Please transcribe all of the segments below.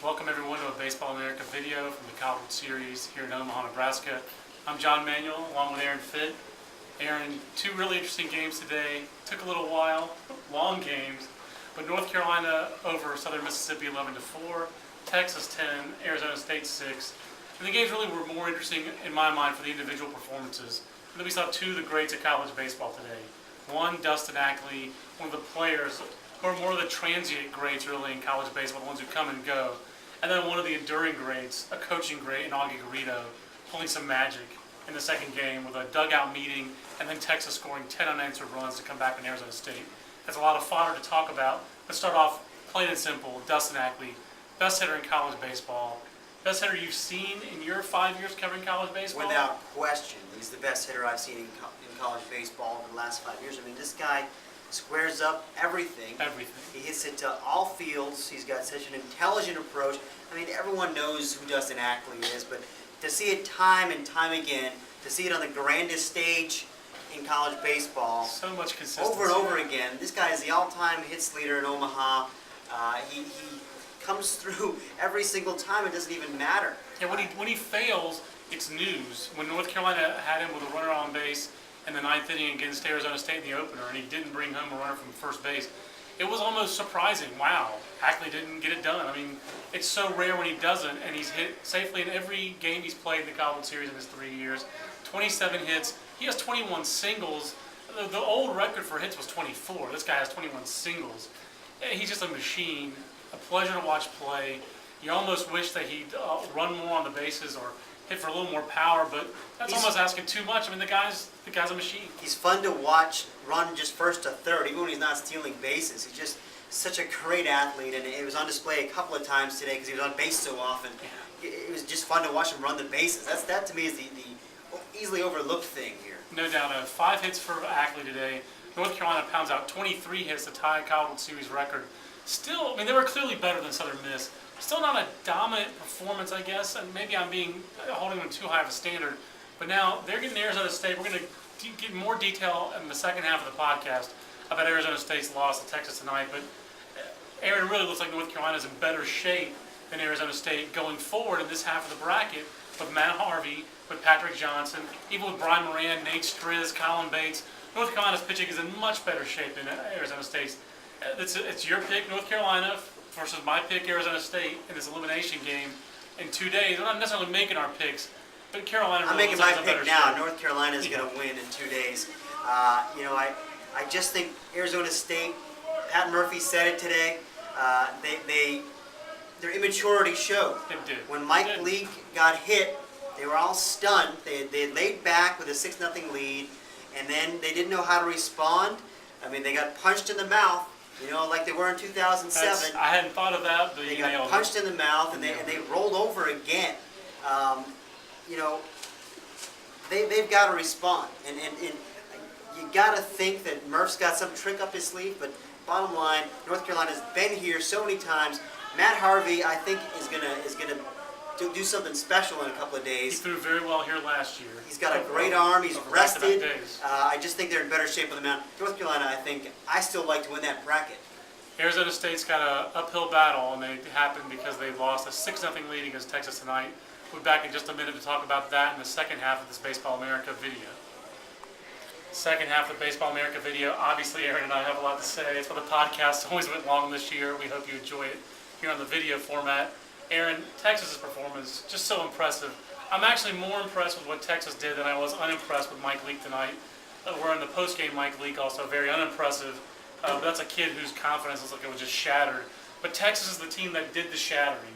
Welcome everyone to a Baseball America video from the Cws series here in Omaha, Nebraska. I'm John Manuel along with Aaron Fitt. Aaron, two really interesting games today. Took a little while, long games, but North Carolina over Southern Mississippi 11-4, Texas 10, Arizona State 6. And the games really were more interesting in my mind for the individual performances. And then we saw two of the greats of college baseball today. One, Dustin Ackley, one of the players who are more of the transient greats really in college baseball, the ones who come and go. And then one of the enduring greats, a coaching great in Augie Garrido, pulling some magic in the second game with a dugout meeting and then Texas scoring 10 unanswered runs to come back in Arizona State. That's a lot of fodder to talk about. Let's start off plain and simple. Dustin Ackley, best hitter in college baseball. Best hitter you've seen in your 5 years covering college baseball? Without question. He's the best hitter I've seen in college baseball over the last 5 years. I mean, this guy squares up everything. He hits it to all fields. He's got such an intelligent approach. I mean, everyone knows who Dustin Ackley is, but to see it time and time again, to see it on the grandest stage in college baseball, so much consistency. Over and over again. This guy is the all-time hits leader in Omaha. He comes through every single time. It doesn't even matter. Yeah, when he fails, it's news. When North Carolina had him with a runner on base in the ninth inning against Arizona State in the opener, and he didn't bring home a runner from first base, it was almost surprising. Wow, Ackley didn't get it done. I mean, it's so rare when he doesn't, and he's hit safely in every game he's played in the Cws series in his 3 years. 27 hits. He has 21 singles. The old record for hits was 24. This guy has 21 singles. He's just a machine. A pleasure to watch play. You almost wish that he'd run more on the bases or hit for a little more power, but that's almost asking too much. I mean, the guy's a machine. He's fun to watch run just first to third, even when he's not stealing bases. He's just such a great athlete, and it was on display a couple of times today because he was on base so often. Yeah. It was just fun to watch him run the bases. That to me is the easily overlooked thing here. No doubt. 5 hits for Ackley today. North Carolina pounds out 23 hits to tie a Cws series record. Still, I mean, they were clearly better than Southern Miss. Still not a dominant performance, I guess, and maybe I'm holding them too high of a standard. But now they're getting Arizona State. We're going to get more detail in the second half of the podcast about Arizona State's loss to Texas tonight. But Aaron, really looks like North Carolina's in better shape than Arizona State going forward in this half of the bracket with Matt Harvey, with Patrick Johnson, even with Brian Moran, Nate Striz, Colin Bates. North Carolina's pitching is in much better shape than Arizona State's. It's your pick, North Carolina, versus my pick, Arizona State, in this elimination game in 2 days. We're not necessarily making our picks, but Carolina really I'm making my pick now. Shape. Thenorth Carolina is going to win in 2 days. I just think Arizona State, Pat Murphy said it today, their immaturity showed. It did. When Mike Leake got hit, they were all stunned. They laid back with a 6-0 lead, and then they didn't know how to respond. I mean, they got punched in the mouth. Like they were in 2007. I hadn't thought of that, but they got punched in the mouth, and they rolled over again. They've got to respond, and you got to think that Murph's got some trick up his sleeve. But bottom line, North Carolina's been here so many times. Matt Harvey, I think, is gonna do something special in a couple of days. He threw very well here last year. He's got a great arm. He's rested. I just think they're in better shape with the mound. North Carolina, I still like to win that bracket. Arizona State's got an uphill battle, and it happened because they lost a 6-0 lead against Texas tonight. We'll be back in just a minute to talk about that in the second half of this Baseball America video. Second half of the Baseball America video. Obviously, Aaron and I have a lot to say. It's why the podcast always went long this year. We hope you enjoy it here on the video format. Aaron, Texas's performance, just so impressive. I'm actually more impressed with what Texas did than I was unimpressed with Mike Leake tonight. We're in the post-game Mike Leake, also very unimpressive. But that's a kid whose confidence looks like it was just shattered. But Texas is the team that did the shattering.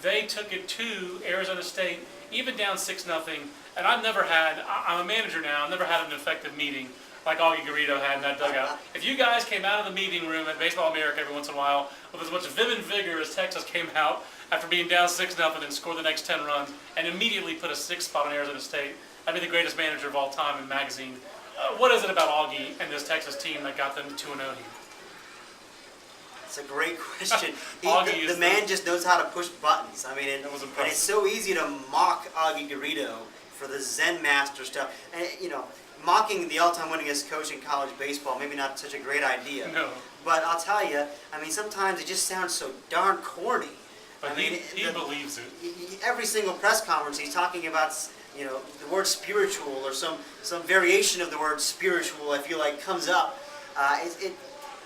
They took it to Arizona State, even down 6-0. And I'm a manager now, I've never had an effective meeting like Augie Garrido had in that dugout. If you guys came out of the meeting room at Baseball America every once in a while with as much vim and vigor as Texas came out after being down 6-0 and scored the next 10 runs and immediately put a 6th spot on Arizona State, I'd be the greatest manager of all time in the magazine. What is it about Augie and this Texas team that got them to 2-0 here? It's a great question. The man just knows how to push buttons. I mean, and it's so easy to mock Augie Garrido for the Zen master stuff. And mocking the all-time winningest coach in college baseball, maybe not such a great idea. No. But I'll tell you, I mean, sometimes it just sounds so darn corny. But he believes it. Every single press conference, he's talking about, the word spiritual or some variation of the word spiritual. I feel like comes up.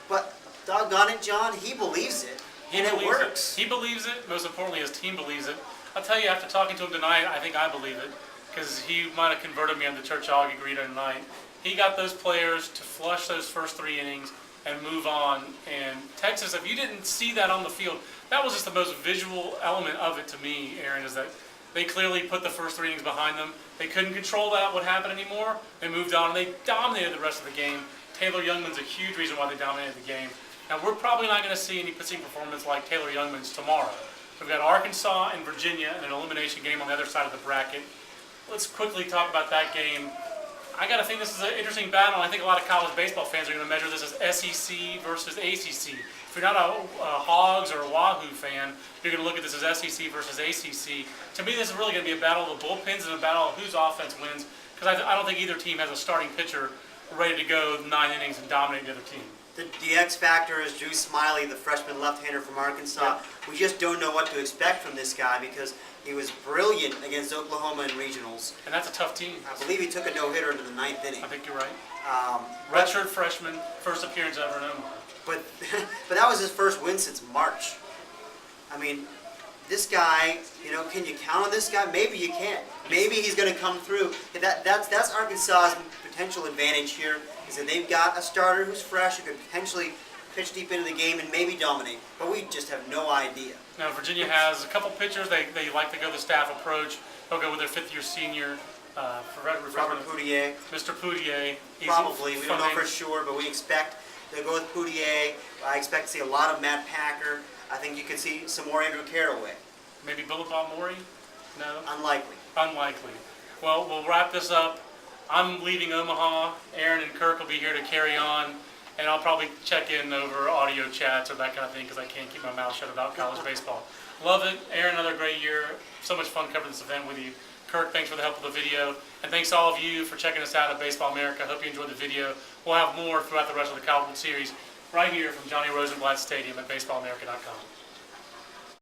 But doggone it, John, he believes it, and it works. He believes it. Most importantly, his team believes it. I'll tell you, after talking to him tonight, I think I believe it, because he might have converted me on the church Augie Greeter tonight. He got those players to flush those first 3 innings and move on. And Texas, if you didn't see that on the field, that was just the most visual element of it to me, Aaron, is that they clearly put the first 3 innings behind them. They couldn't control what happened anymore. They moved on, and they dominated the rest of the game. Taylor Youngman's a huge reason why they dominated the game. Now, we're probably not going to see any pitching performance like Taylor Youngman's tomorrow. We've got Arkansas and Virginia in an elimination game on the other side of the bracket. Let's quickly talk about that game. I got to think this is an interesting battle. I think a lot of college baseball fans are going to measure this as SEC versus ACC. If you're not a Hogs or a Wahoo fan, you're going to look at this as SEC versus ACC. To me, this is really going to be a battle of the bullpens and a battle of whose offense wins, because I don't think either team has a starting pitcher ready to go 9 innings and dominate the other team. The X factor is Drew Smiley, the freshman left-hander from Arkansas. Yep. We just don't know what to expect from this guy because he was brilliant against Oklahoma in regionals. And that's a tough team. I believe he took a no-hitter into the 9th inning. I think you're right. Redshirt freshman, first appearance ever in Omaha. But that was his first win since March. I mean, this guy, can you count on this guy? Maybe you can't. Maybe he's going to come through. That's Arkansas's potential advantage here, is that they've got a starter who's fresh, who could potentially pitch deep into the game and maybe dominate. But we just have no idea. Now, Virginia has a couple pitchers. They like to go the staff approach. They'll go with their 5th-year senior, Robert Poutier. Mr. Poutier. Probably. We don't know for sure, but we expect they'll go with Poutier. I expect to see a lot of Matt Packer. I think you could see some more Andrew Caraway. Maybe Billabong Mori? No? Unlikely. Unlikely. Well, we'll wrap this up. I'm leaving Omaha. Aaron and Kirk will be here to carry on. And I'll probably check in over audio chats or that kind of thing because I can't keep my mouth shut about college baseball. Love it. Aaron, another great year. So much fun covering this event with you. Kirk, thanks for the help with the video. And thanks to all of you for checking us out at Baseball America. Hope you enjoyed the video. We'll have more throughout the rest of the College World Series right here from Johnny Rosenblatt Stadium at baseballamerica.com.